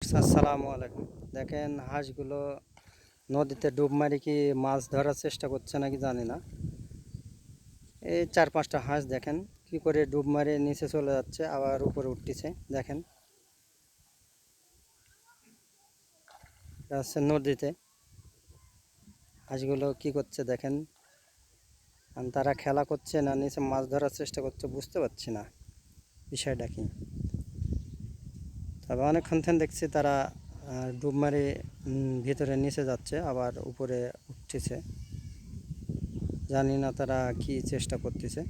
Viewers আসসালামু আলাইকুম। দেখেন হাঁসগুলো নদীতে ডুব মারি কি মাছ ধরার চেষ্টা করছে নাকি জানি না। এই 4-5টা হাঁস দেখেন কি করে ডুব মারে নিচে চলে যাচ্ছে আবার উপরে উঠতেছে। দেখেন এটা হচ্ছে নদীতে হাঁসগুলো কি করছে দেখেন। আর তারা খেলা করছে না নিচে মাছ ধরার চেষ্টা করছে বুঝতে পারছি না বিষয়টা কি। তবে অনেকক্ষণ থেকে দেখছি তারা ডুব মারে ভিতরে নিচে যাচ্ছে আবার উপরে উঠতেছে। জানি না তারা কি চেষ্টা করতেছে।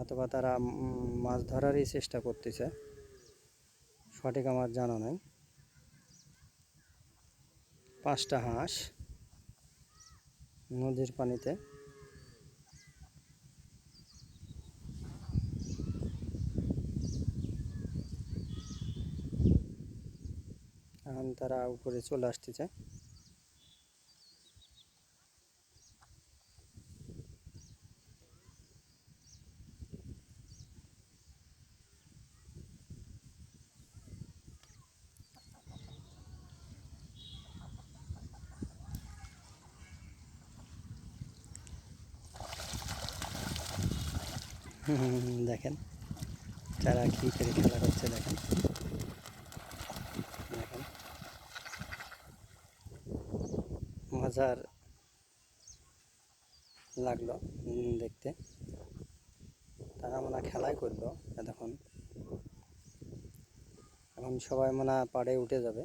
অথবা তারা মাছ ধরারই চেষ্টা করতেছে, সঠিক আমার জানা নাই। 5টা হাঁস নদীর পানিতে। এখন তারা উপরে চলে আসতেছে। দেখেন তারা কী করে খেলা করছে দেখেন। দেখেন মজার লাগলো দেখতে। তারা মনে খেলাই করলো এতক্ষণ। এখন সবাই মনে পাড়ে উঠে যাবে।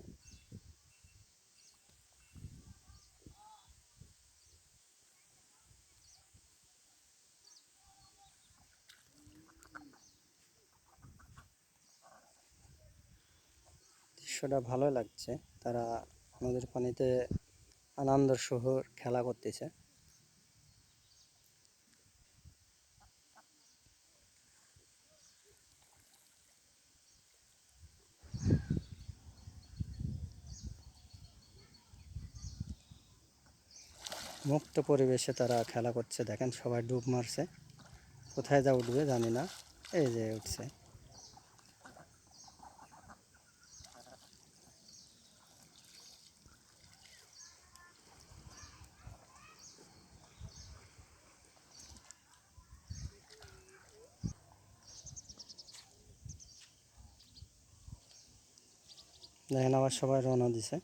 দৃশ্যটা ভালো লাগছে। তারা নদীর পানিতে আনন্দ শহর খেলা করতেছে। মুক্ত পরিবেশে তারা খেলা করছে দেখেন। সবাই ডুব মারছে, কোথায় যা উঠবে জানি না। এই যে উঠছে। দেখেন আবার সবাই রওনা দিছে।